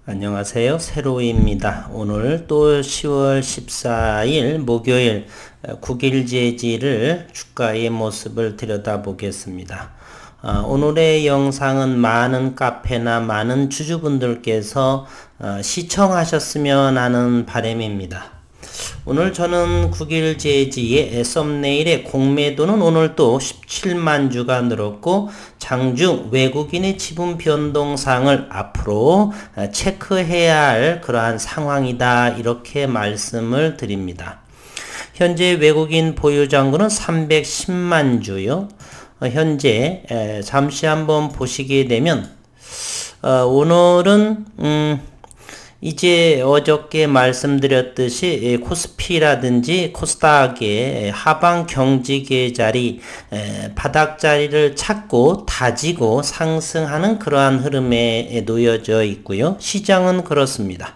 안녕하세요. 세로이입니다. 오늘 또 10월 14일 목요일 국일제지를 주가의 모습을 들여다보겠습니다. 오늘의 영상은 많은 카페나 많은 주주분들께서 시청하셨으면 하는 바람입니다. 오늘 저는 국일제지의 썸네일에 공매도는 오늘 또 17만 주가 늘었고 장중 외국인의 지분 변동상을 앞으로 체크해야 할 그러한 상황이다 이렇게 말씀을 드립니다. 현재 외국인 보유 잔고는 310만 주요. 현재 잠시 한번 보시게 되면 오늘은 이제 어저께 말씀드렸듯이 코스피라든지 코스닥의 하방 경직의 자리, 바닥 자리를 찾고 다지고 상승하는 그러한 흐름에 놓여져 있고요. 시장은 그렇습니다.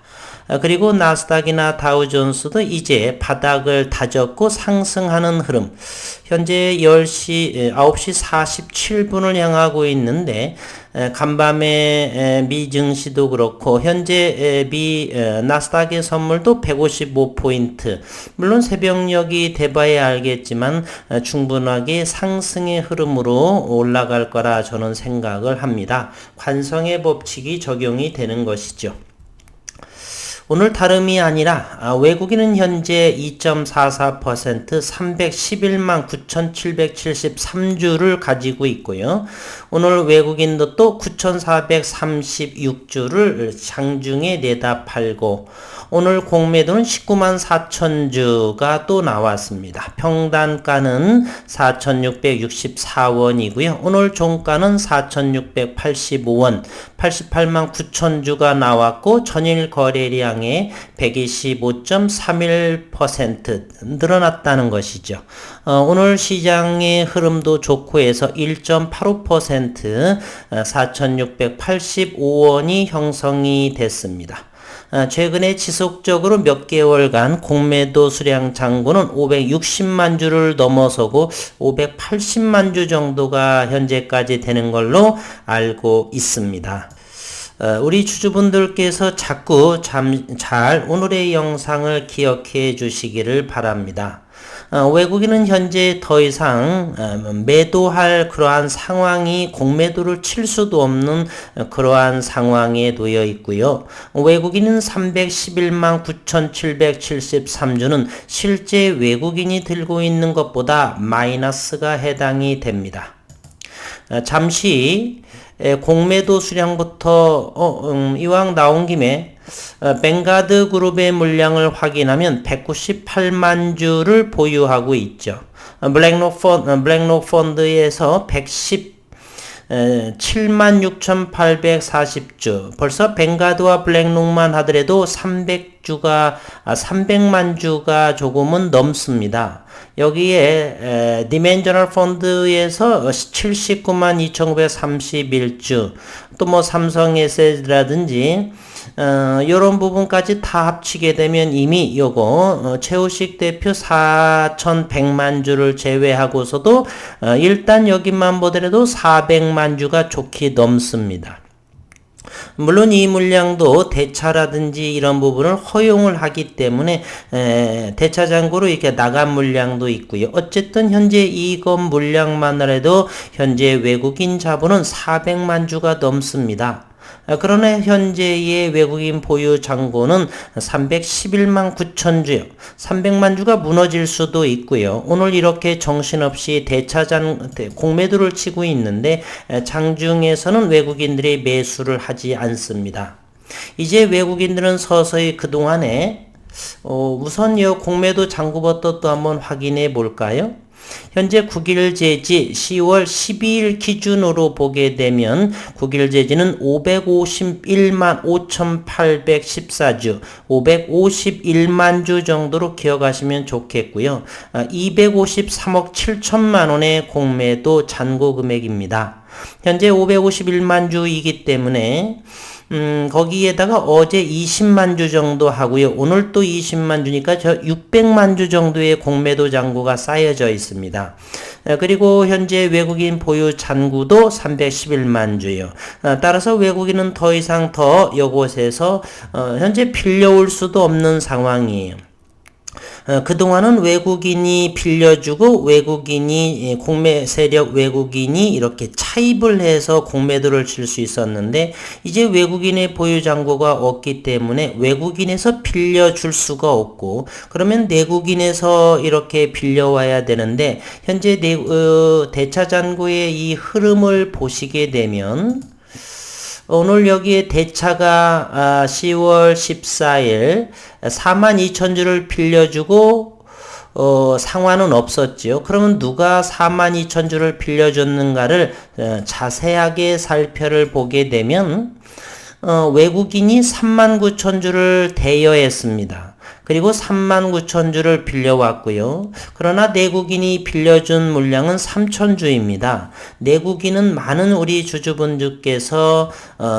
그리고 나스닥이나 다우존스도 이제 바닥을 다졌고 상승하는 흐름. 현재 9시 47분을 향하고 있는데 간밤에 미 증시도 그렇고 현재 나스닥의 선물도 155포인트. 물론 새벽녘이 돼봐야 알겠지만 충분하게 상승의 흐름으로 올라갈 거라 저는 생각을 합니다. 관성의 법칙이 적용이 되는 것이죠. 오늘 다름이 아니라 외국인은 현재 2.44% 311만 9,773주를 가지고 있고요. 오늘 외국인도 또 9,436주를 장중에 내다 팔고 오늘 공매도는 19만 4천주가 또 나왔습니다. 평단가는 4,664원이고요. 오늘 종가는 4,685원 88만 9천주가 나왔고 전일 거래량의 125.31% 늘어났다는 것이죠. 오늘 시장의 흐름도 좋고 해서 1.85% 4,685원이 형성이 됐습니다. 최근에 지속적으로 몇 개월간 공매도 수량 잔고는 560만 주를 넘어서고 580만 주 정도가 현재까지 되는 걸로 알고 있습니다. 우리 주주분들께서 자꾸 잘 오늘의 영상을 기억해 주시기를 바랍니다. 외국인은 현재 더 이상 매도할 그러한 상황이 공매도를 칠 수도 없는 그러한 상황에 놓여 있고요. 외국인은 311만 9,773주는 실제 외국인이 들고 있는 것보다 마이너스가 해당이 됩니다. 잠시 공매도 수량부터 이왕 나온 김에 뱅가드 그룹의 물량을 확인하면 198만 주를 보유하고 있죠. 블랙록 펀드에서 117만 6,840주. 벌써 뱅가드와 블랙록만 하더라도 300만 주가 조금은 넘습니다. 여기에 디멘저널 펀드에서 79만 2,931주, 또 뭐 삼성 에셋이라든지 이런 부분까지 다 합치게 되면 이미 요거 최우식 대표 4,100만 주를 제외하고서도 일단 여기만 보더라도 400만 주가 좋게 넘습니다. 물론 이 물량도 대차라든지 이런 부분을 허용을 하기 때문에 대차 잔고로 이렇게 나간 물량도 있고요. 어쨌든 현재 이것 물량만 해도 현재 외국인 자본은 400만 주가 넘습니다. 그러나 현재의 외국인 보유 잔고는 311만 9천 주요. 300만 주가 무너질 수도 있고요. 오늘 이렇게 정신없이 공매도를 치고 있는데 장중에서는 외국인들이 매수를 하지 않습니다. 이제 외국인들은 서서히 그동안에 우선 이 공매도 잔고부터 또 한번 확인해 볼까요? 현재 국일제지 10월 12일 기준으로 보게 되면 국일제지는 551만 5,814주, 551만 주 정도로 기억하시면 좋겠고요. 253억 7천만 원의 공매도 잔고 금액입니다. 현재 551만 주이기 때문에 거기에다가 어제 20만 주 정도 하고요. 오늘 또 20만 주니까 저 600만 주 정도의 공매도 잔고가 쌓여져 있습니다. 그리고 현재 외국인 보유 잔고도 311만 주요. 따라서 외국인은 더 이상 더 이곳에서 현재 빌려올 수도 없는 상황이에요. 그동안은 외국인이 빌려주고 외국인이 공매 세력 외국인이 이렇게 차입을 해서 공매도를 칠 수 있었는데 이제 외국인의 보유 잔고가 없기 때문에 외국인에서 빌려줄 수가 없고 그러면 내국인에서 이렇게 빌려와야 되는데 현재 대차 잔고의 이 흐름을 보시게 되면 오늘 여기에 대차가 10월 14일 42,000주를 빌려주고 상환은 없었죠. 그러면 누가 42,000주를 빌려줬는가를 자세하게 살펴를 보게 되면 외국인이 39,000주를 대여했습니다. 그리고 39,000주를 빌려왔고요. 그러나 내국인이 빌려준 물량은 3,000주입니다. 내국인은 많은 우리 주주분들께서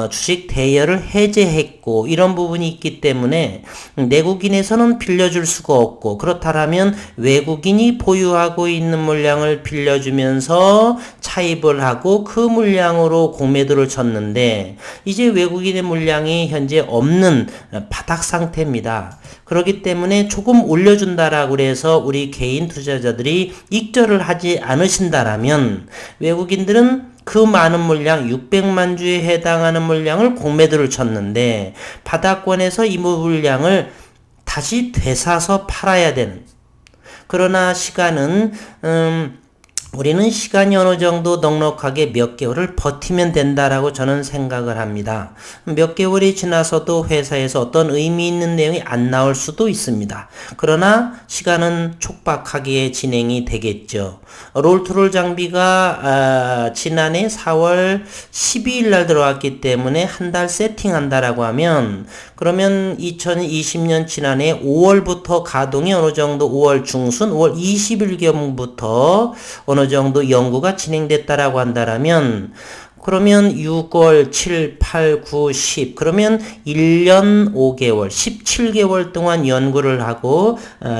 주식 대여를 해제했고 이런 부분이 있기 때문에 내국인에서는 빌려줄 수가 없고 그렇다면 외국인이 보유하고 있는 물량을 빌려주면서 차입을 하고 그 물량으로 공매도를 쳤는데 이제 외국인의 물량이 현재 없는 바닥 상태입니다. 그렇기 때문에 조금 올려준다라고 해서 우리 개인 투자자들이 익절을 하지 않으신다라면 외국인들은 그 많은 물량 600만 주에 해당하는 물량을 공매도를 쳤는데 바닥권에서 이 물량을 다시 되사서 팔아야 되는 그러나 시간은 우리는 시간이 어느 정도 넉넉하게 몇 개월을 버티면 된다라고 저는 생각을 합니다. 몇 개월이 지나서도 회사에서 어떤 의미 있는 내용이 안 나올 수도 있습니다. 그러나 시간은 촉박하게 진행이 되겠죠. 롤투롤 장비가 지난해 4월 12일 날 들어왔기 때문에 한 달 세팅한다라고 하면 그러면 2020년 지난해 5월부터 가동이 어느 정도 5월 중순, 5월 20일경부터 어느 정도 연구가 진행됐다라고 한다라면 그러면 6월, 7, 8, 9, 10 그러면 1년 5개월, 17개월 동안 연구를 하고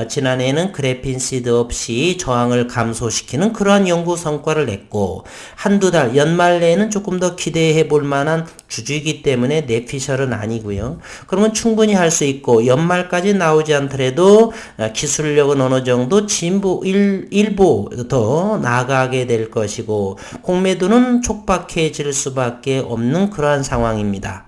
지난해에는 그래핀 시드 없이 저항을 감소시키는 그러한 연구 성과를 냈고 한두 달, 연말 내에는 조금 더 기대해 볼 만한 주주이기 때문에 내피셜은 아니고요. 그러면 충분히 할 수 있고 연말까지 나오지 않더라도 기술력은 어느 정도 진보 일부 더 나아가게 될 것이고 공매도는 촉박해질 수밖에 없는 그러한 상황입니다.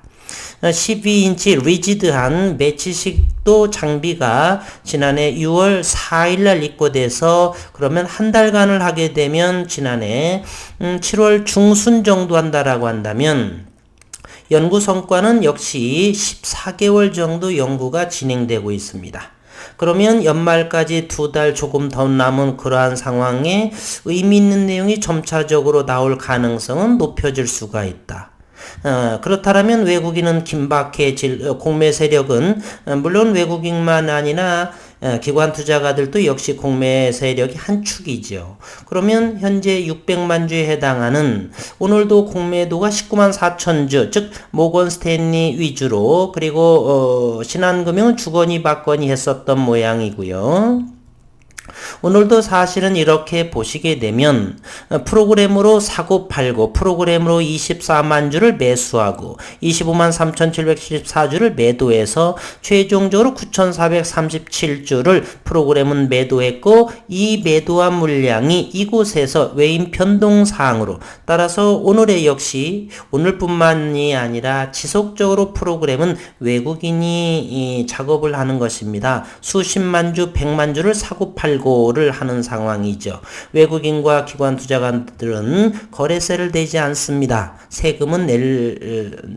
12인치 리지드한 매치식도 장비가 지난해 6월 4일날 입고돼서 그러면 한 달간을 하게 되면 지난해 7월 중순 정도 한다라고 한다면 연구 성과는 역시 14개월 정도 연구가 진행되고 있습니다. 그러면 연말까지 2달 조금 더 남은 그러한 상황에 의미 있는 내용이 점차적으로 나올 가능성은 높여질 수가 있다. 그렇다면 외국인은 긴박해질 공매 세력은 물론 외국인만 아니라 기관 투자가들도 역시 공매 세력이 한 축이죠. 그러면 현재 600만 주에 해당하는 오늘도 공매도가 19만 4천 주, 즉 모건 스탠리 위주로 그리고 신한금융은 주거니 받거니 했었던 모양이고요. 오늘도 사실은 이렇게 보시게 되면 프로그램으로 사고 팔고 프로그램으로 24만 주를 매수하고 25만 3,774주를 매도해서 최종적으로 9,437주를 프로그램은 매도했고 이 매도한 물량이 이곳에서 외인 변동사항으로 따라서 오늘의 역시 오늘뿐만이 아니라 지속적으로 프로그램은 외국인이 작업을 하는 것입니다. 수십만 주, 100만 주를 사고 팔고를 하는 상황이죠. 외국인과 기관 투자가들은 거래세를 내지 않습니다. 세금은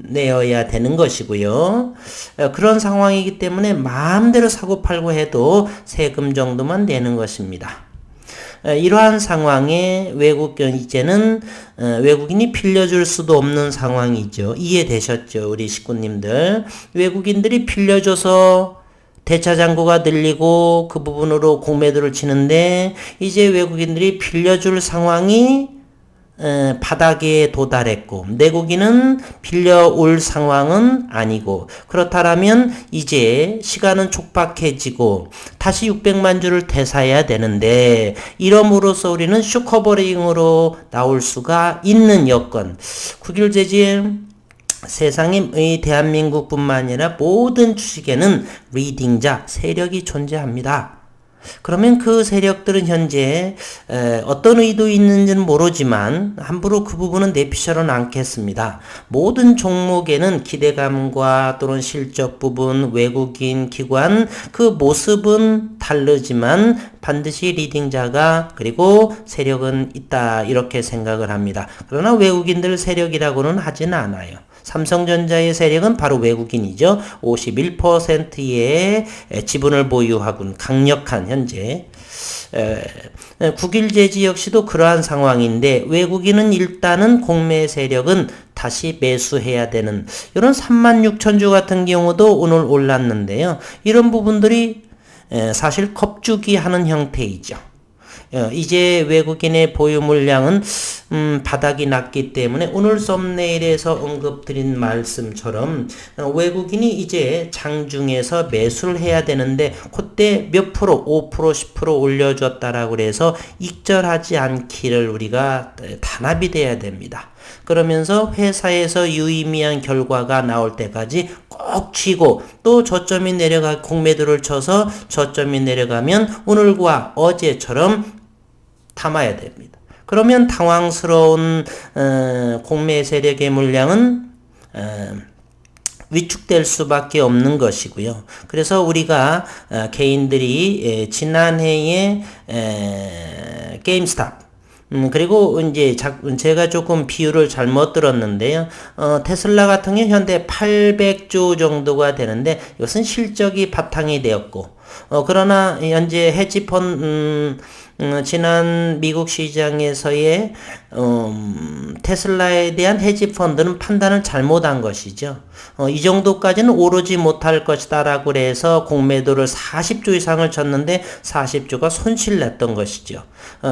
내어야 되는 것이고요. 그런 상황이기 때문에 마음대로 사고 팔고 해도 세금 정도만 내는 것입니다. 이러한 상황에 이제는 외국인이 빌려줄 수도 없는 상황이죠. 이해되셨죠? 우리 식구님들. 외국인들이 빌려줘서 대차 잔고가 늘리고 그 부분으로 공매도를 치는데 이제 외국인들이 빌려줄 상황이 바닥에 도달했고 내국인은 빌려올 상황은 아니고 그렇다면 이제 시간은 촉박해지고 다시 600만 주를 되사야 되는데 이러므로써 우리는 쇼커버링으로 나올 수가 있는 여건. 국유 제재 세상의 대한민국뿐만 아니라 모든 주식에는 리딩자 세력이 존재합니다. 그러면 그 세력들은 현재 어떤 의도 있는지는 모르지만 함부로 그 부분은 내피셔는 않겠습니다. 모든 종목에는 기대감과 또는 실적 부분, 외국인 기관 그 모습은 다르지만 반드시 리딩자가 그리고 세력은 있다 이렇게 생각을 합니다. 그러나 외국인들 세력이라고는 하지는 않아요. 삼성전자의 세력은 바로 외국인이죠. 51%의 지분을 보유하고 강력한 현재 국일제지 역시도 그러한 상황인데 외국인은 일단은 공매 세력은 다시 매수해야 되는 이런 36,000주 같은 경우도 오늘 올랐는데요. 이런 부분들이 사실 겁주기 하는 형태이죠. 이제 외국인의 보유 물량은 바닥이 났기 때문에 오늘 썸네일에서 언급드린 말씀처럼 외국인이 이제 장중에서 매수를 해야 되는데 그때 몇 프로 5% 10% 올려줬다라고 그래서 익절하지 않기를 우리가 단합이 돼야 됩니다. 그러면서 회사에서 유의미한 결과가 나올 때까지 꼭 쥐고 또 저점이 내려가 공매도를 쳐서 저점이 내려가면 오늘과 어제처럼 담아야 됩니다. 그러면 당황스러운 공매 세력의 물량은 위축될 수밖에 없는 것이고요. 그래서 우리가 개인들이 지난해에 게임스탑 그리고 이제 제가 조금 비율을 잘못 들었는데요. 테슬라 같은 경우 현대 800조 정도가 되는데 이것은 실적이 바탕이 되었고 그러나 현재 헤지펀드 지난 미국 시장에서의 테슬라에 대한 헤지펀드는 판단을 잘못한 것이죠. 이 정도까지는 오르지 못할 것이다 라고 해서 공매도를 40조 이상을 쳤는데 40조가 손실냈던 것이죠.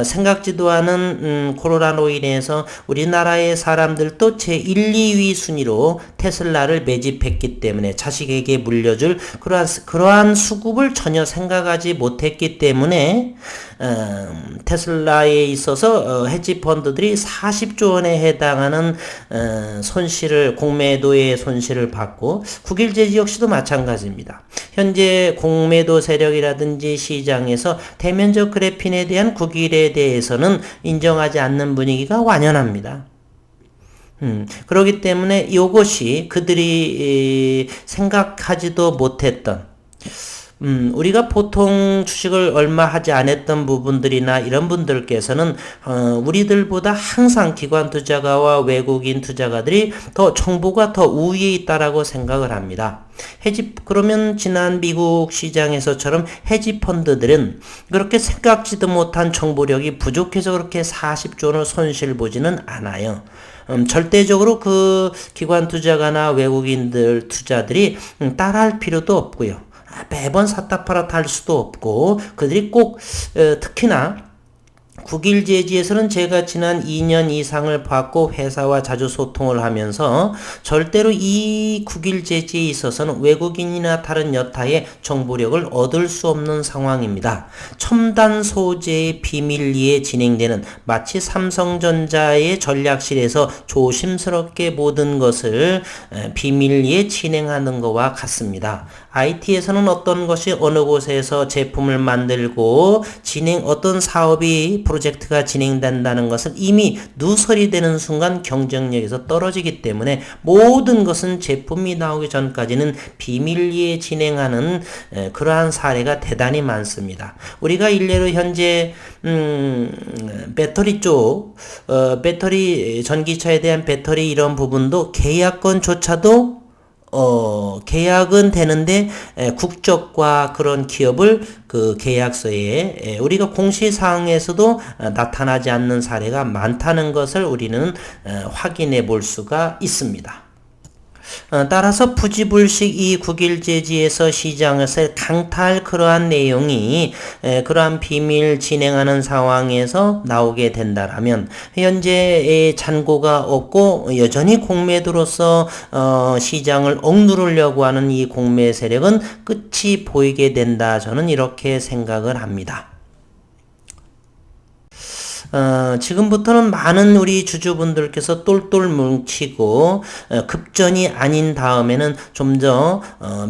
생각지도 않은 코로나로 인해서 우리나라의 사람들도 제1, 2위 순위로 테슬라를 매집했기 때문에 자식에게 물려줄 그러한 수급을 전혀 생각하지 못했기 때문에 테슬라에 있어서 헤지펀드들이 40조 원에 해당하는 손실을 공매도의 손실을 받고 국일제지 역시도 마찬가지입니다. 현재 공매도 세력이라든지 시장에서 대면적 그래핀에 대한 국일에 대해서는 인정하지 않는 분위기가 완연합니다. 그렇기 때문에 이것이 그들이 생각하지도 못했던 우리가 보통 주식을 얼마 하지 않았던 부분들이나 이런 분들께서는 우리들보다 항상 기관 투자가와 외국인 투자가들이 더 정보가 더 우위에 있다라고 생각을 합니다. 그러면 지난 미국 시장에서처럼 헤지펀드들은 그렇게 생각지도 못한 정보력이 부족해서 그렇게 40조 원을 손실 보지는 않아요. 절대적으로 그 기관 투자가나 외국인들 투자들이 따라할 필요도 없고요. 매번 샀다 팔았다 할 수도 없고 그들이 꼭 특히나 국일제지에서는 제가 지난 2년 이상을 봤고 회사와 자주 소통을 하면서 절대로 이 국일제지에 있어서는 외국인이나 다른 여타의 정보력을 얻을 수 없는 상황입니다. 첨단 소재의 비밀리에 진행되는 마치 삼성전자의 전략실에서 조심스럽게 모든 것을 비밀리에 진행하는 것과 같습니다. IT에서는 어떤 것이 어느 곳에서 제품을 만들고 어떤 사업이 프로젝트가 진행된다는 것은 이미 누설이 되는 순간 경쟁력에서 떨어지기 때문에 모든 것은 제품이 나오기 전까지는 비밀리에 진행하는 그러한 사례가 대단히 많습니다. 우리가 일례로 현재 배터리 쪽 배터리 전기차에 대한 배터리 이런 부분도 계약건조차도 계약은 되는데 국적과 그런 기업을 그 계약서에 우리가 공시사항에서도 나타나지 않는 사례가 많다는 것을 우리는 확인해 볼 수가 있습니다. 따라서 부지불식 이 국일제지에서 시장에서 강타할 그러한 내용이 그러한 비밀 진행하는 상황에서 나오게 된다라면 현재 잔고가 없고 여전히 공매도로서 시장을 억누르려고 하는 이 공매 세력은 끝이 보이게 된다. 저는 이렇게 생각을 합니다. 지금부터는 많은 우리 주주분들께서 똘똘 뭉치고 급전이 아닌 다음에는 좀 더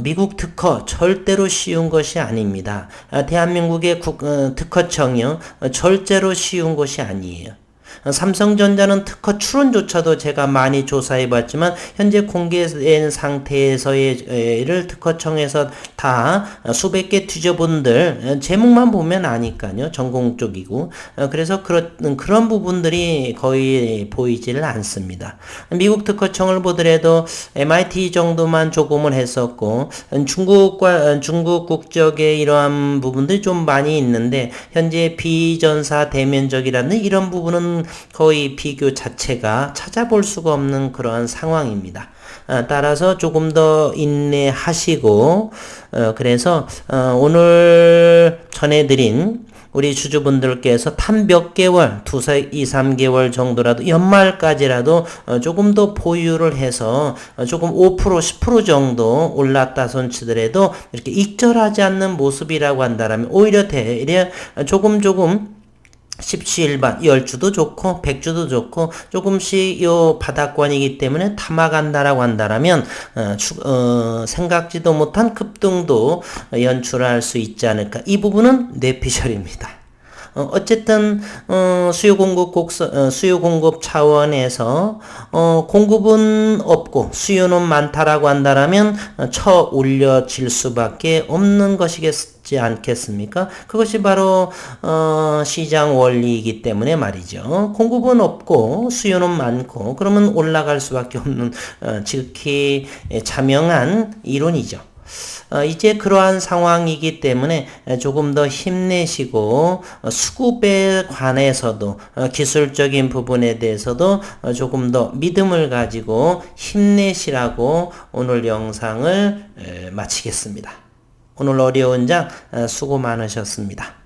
미국 특허 절대로 쉬운 것이 아닙니다. 대한민국의 특허청이요 절대로 쉬운 것이 아니에요. 삼성전자는 특허 출원조차도 제가 많이 조사해 봤지만 현재 공개된 상태에서의 특허청에서 다 수백 개 뒤져본들 제목만 보면 아니까요. 전공 쪽이고 그래서 그런 부분들이 거의 보이지를 않습니다. 미국 특허청을 보더라도 MIT 정도만 조금을 했었고 중국 국적의 이러한 부분들이 좀 많이 있는데 현재 비전사 대면적이라는 이런 부분은 거의 비교 자체가 찾아볼 수가 없는 그러한 상황입니다. 따라서 조금 더 인내하시고 그래서 오늘 전해드린 우리 주주분들께서 단 몇 개월, 2, 3개월 정도라도 연말까지라도 조금 더 보유를 해서 조금 5%, 10% 정도 올랐다 손치더라도 이렇게 익절하지 않는 모습이라고 한다면 오히려 대략 조금 10주일반, 10주도 좋고 100주도 좋고 조금씩 요 바닥권이기 때문에 타막한다라고 한다라면 생각지도 못한 급등도 연출할 수 있지 않을까. 이 부분은 뇌피셜입니다. 어쨌든 수요 공급 차원에서 공급은 없고 수요는 많다라고 한다라면 쳐 올려질 수밖에 없는 것이겠지 않겠습니까? 그것이 바로 시장 원리이기 때문에 말이죠. 공급은 없고 수요는 많고 그러면 올라갈 수밖에 없는 지극히 자명한 이론이죠. 이제 그러한 상황이기 때문에 조금 더 힘내시고 수급에 관해서도 기술적인 부분에 대해서도 조금 더 믿음을 가지고 힘내시라고 오늘 영상을 마치겠습니다. 오늘 어려운 장 수고 많으셨습니다.